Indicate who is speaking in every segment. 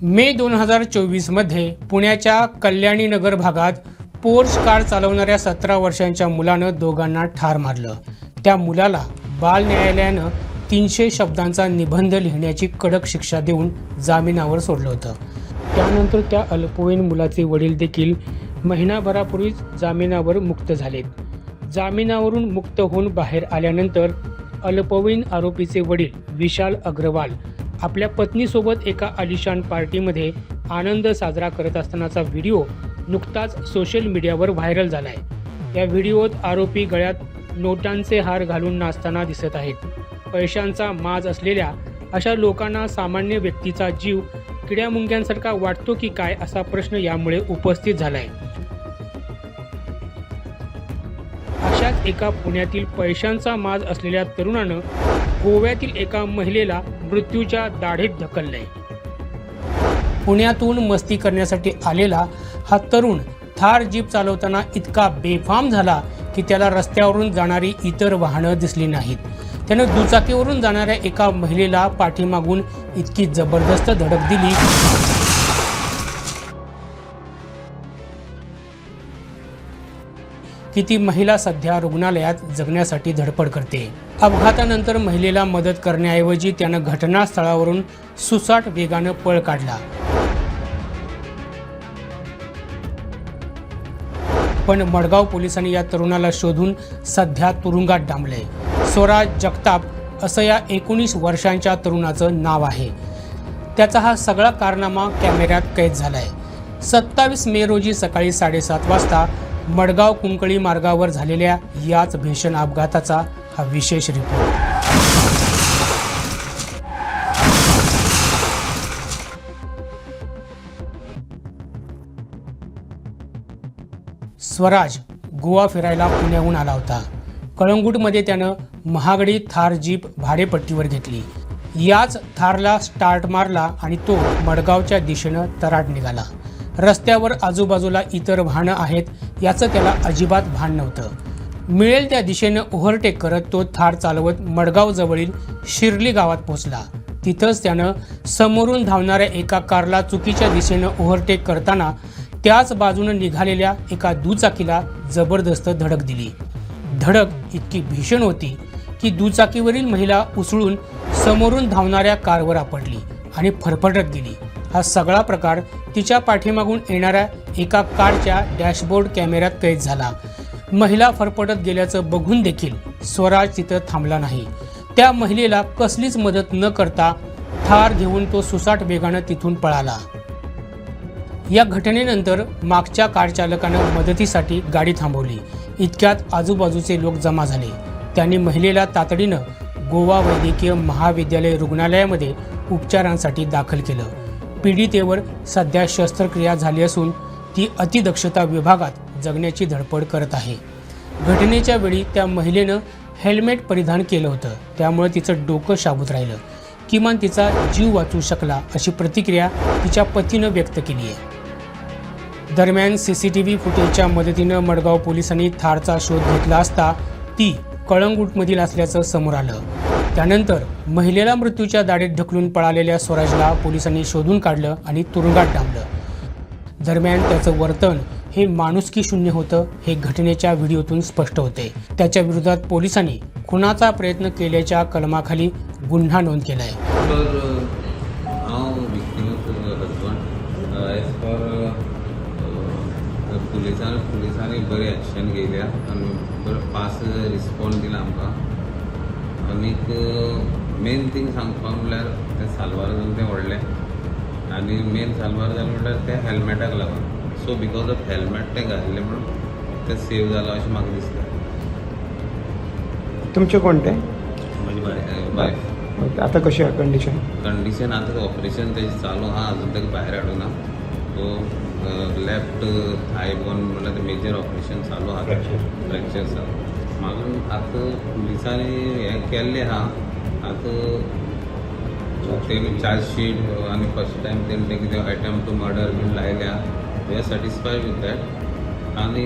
Speaker 1: मे 2024मध्ये पुण्याच्या कल्याणी नगर भागात Porsche car चालवणाऱ्या 17 वर्षांच्या मुलानं दोघांना ठार मारलं। त्या मुलाला बाल न्यायालयानं 300 शब्दांचा निबंध लिहिण्याची कडक शिक्षा देऊन जामिनावर सोडलं होतं। त्यानंतर त्या अल्पवयीन मुलाचे वडील देखील महिनाभरापूर्वीच जामिनावर मुक्त झालेत। जामिनावरून मुक्त होऊन बाहेर आल्यानंतर अल्पवयीन आरोपीचे वडील विशाल अग्रवाल आपल्या पत्नीसोबत एका आलिशान पार्टीमध्ये आनंद साजरा करत असतानाचा व्हिडिओ नुकताच सोशल मीडियावर व्हायरल झालाय। या व्हिडिओत आरोपी गळ्यात नोटांचे हार घालून नाचताना दिसत आहेत। पैशांचा माज असलेल्या अशा लोकांना सामान्य व्यक्तीचा जीव किड्यामुंग्यांसारखा वाटतो की काय असा प्रश्न यामुळे उपस्थित झालाय। अशाच एका पुण्यातील पैशांचा माज असलेल्या तरुणानं गोव्यातील एका महिलेला मृत्यूच्या दाढेत ढकललंय। पुण्यातून मस्ती करण्यासाठी आलेला हा तरुण थार जीप चालवताना इतका बेफाम झाला की त्याला रस्त्यावरून जाणारी इतर वाहनं दिसली नाहीत। त्यानं दुचाकीवरून जाणाऱ्या एका महिलेला पाठीमागून इतकी जबरदस्त धडक दिली की ती महिला सध्या रुग्णालयात जगण्यासाठी धडपड करते। अपघातानंतर महिलेला मदत करण्याऐवजी त्यानं घटनास्थळावरून सुसाट वेगानं पळ काढला। पण मडगाव पोलिसांनी या तरुणाला शोधून सध्या तुरुंगात डांबले। स्वराज जगताप असं या 19 वर्षांच्या तरुणाचं नाव आहे। त्याचा हा सगळा कारनामा कॅमेऱ्यात कैद झालाय। 27 मे रोजी सकाळी 7:30 वाजता मडगाव कुंकळी मार्गावर झालेल्या याच भीषण अपघाताचा हा विशेष रिपोर्ट। स्वराज गोवा फिरायला पुण्याहून आला होता। कळंगूटमध्ये त्यानं महागडी थार जीप भाडेपट्टीवर घेतली। याच थारला स्टार्ट मारला आणि तो मडगावच्या दिशेनं तराट निघाला। रस्त्यावर आजूबाजूला इतर वाहनं आहेत याचं त्याला अजिबात भान नव्हतं। मिळेल त्या दिशेनं ओव्हरटेक करत तो थार चालवत मडगाव जवळील शिर्ली गावात पोहोचला। तिथंच त्यानं समोरून धावणाऱ्या एका कारला चुकीच्या दिशेनं ओव्हरटेक करताना त्याच बाजूनं निघालेल्या एका दुचाकीला जबरदस्त धडक दिली। धडक इतकी भीषण होती की दुचाकीवरील महिला उसळून समोरून धावणाऱ्या कारवर आपटली आणि फरफटत गेली। हा सगळा प्रकार तिच्या पाठीमागून येणाऱ्या एका कारच्या डॅशबोर्ड कॅमेऱ्यात कैद झाला। महिला फरफटत गेल्याचं बघून देखील स्वराज तिथं थांबला नाही। त्या महिलेला कसलीच मदत न करता थार घेऊन तो सुसाट वेगानं तिथून पळाला। या घटनेनंतर मागच्या कार चालकानं मदतीसाठी गाडी थांबवली। इतक्यात आजूबाजूचे लोक जमा झाले। त्यांनी महिलेला तातडीनं गोवा वैद्यकीय महाविद्यालय रुग्णालयामध्ये उपचारांसाठी दाखल केलं। पीडितेवर सध्या शस्त्रक्रिया झाली असून ती अतिदक्षता विभागात जगण्याची धडपड करत आहे। घटनेच्या वेळी त्या महिलेनं हेल्मेट परिधान केलं होतं, त्यामुळे तिचं डोकं शाबूत राहिलं। किमान तिचा जीव वाचू शकला अशी प्रतिक्रिया तिच्या पतीनं व्यक्त केली आहे। दरम्यान CCTV फुटेजच्या मदतीनं मडगाव पोलिसांनी थारचा शोध घेतला असता ती कळंगूटमधील असल्याचं समोर आलं। त्यानंतर महिलेला मृत्यूच्या दाढेत ढकलून पळालेल्या स्वराजला पोलिसांनी शोधून काढलं आणि तुरुंगात डांबलं। दरम्यान त्याचं वर्तन हे माणुसकी शून्य होतं हे घटनेच्या व्हिडिओतून स्पष्ट होते। त्याच्या विरोधात पोलिसांनी खुनाचा प्रयत्न केल्याच्या कलमाखाली गुन्हा नोंद केलाय।
Speaker 2: पुलिसांनी बरी ॲक्शन घेतल्या आणि बरं फास्ट रिस्पॉन्स दिला आमकां। आनीक मेन थिंग सांगपाक म्हणल्यार ते साल्वार जावन तें व्हडलें आनी मेन साल्वार जालें म्हणल्यार ते हेल्मेटाक लागून। सो बिकॉज ऑफ हेल्मेट ते घातलें म्हणून ते सेव जालां अशें म्हाका दिसता।
Speaker 3: तुमचें कोण तें?
Speaker 2: म्हजी वायफ।
Speaker 3: आतां कशी आहा कंडिशन?
Speaker 2: कंडिशन आतां ऑपरेशन तेजें चालू आहा, अजून ताका भायर हाडूना। सो लेफ्ट थाय बोन म्हणल्यार ते मेजर ऑपरेशन चालू आहा, फ्रॅक्चर जाता। म्हाका आतां पुलिसांनी हें केल्लें आहा। आतां तेणी चार्जशीट आनी फर्स्ट टायम तेणी तें कितें अटेम्प्ट टू मर्डर बीन लायल्या। We are satisfied with that. आनी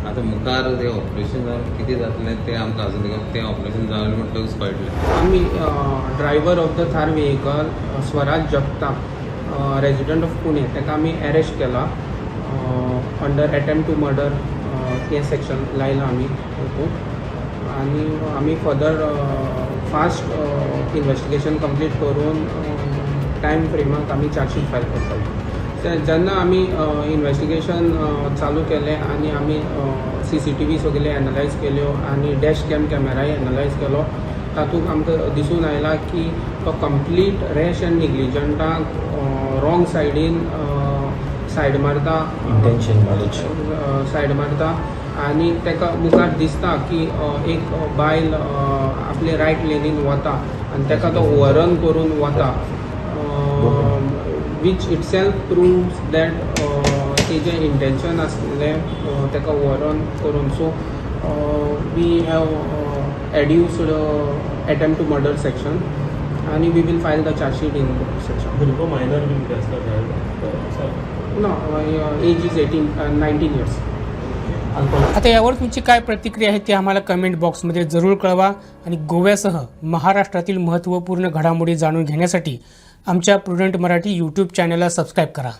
Speaker 2: आतां मुखार तें ऑपरेशन जावन कितें जातलें तें आमकां अजून तें ऑपरेशन जालें म्हणटकच कळटलें।
Speaker 4: आमी driver of the Thar vehicle Swaraj Jagtap
Speaker 3: resident of Pune ताका आमी अरेस्ट केला अंडर अटेम्प्ट टू मर्डर तें सेक्शन लायला आमी हितून आनी आमी फर्दर फास्ट इन्वेस्टिगेशन कंप्लीट करून टायम फ्रेमाक आमी चार्जशीट फायल करतले जेन्ना आमी इन्वेस्टिगेशन चालू केलें आनी आमी CCTV सगळे एनालायज केल्यो आनी डॅश कॅमेराय एनालायज केलो तातूंत आमकां दिसून आयला की तो कंप्लीट रॅश एंड निग्लिजंटाक रॉंग सायडीन सायड मारता सायड मारता आनी ताका मुखार दिसता की एक बायल आपले रायट लेनीन वता आनी ताका तो ओवररन करून वता which itself proves that तेजें इंटेंशन आसलें ताका ओवररन करून so we have adduced attempt to murder section आनी we will file the chargesheet in section
Speaker 4: भुरगो मायनर बीन कितें आसता
Speaker 3: नो एज इज 19 years.
Speaker 1: आता यावर तुमची काय प्रतिक्रिया आहे ते आम्हाला कमेंट बॉक्समध्ये जरूर कळवा आणि गोव्यासह महाराष्ट्रातील महत्त्वपूर्ण घडामोडी जाणून घेण्यासाठी आमच्या प्रुडंट मराठी यूट्यूब चॅनलला सबस्क्राईब करा.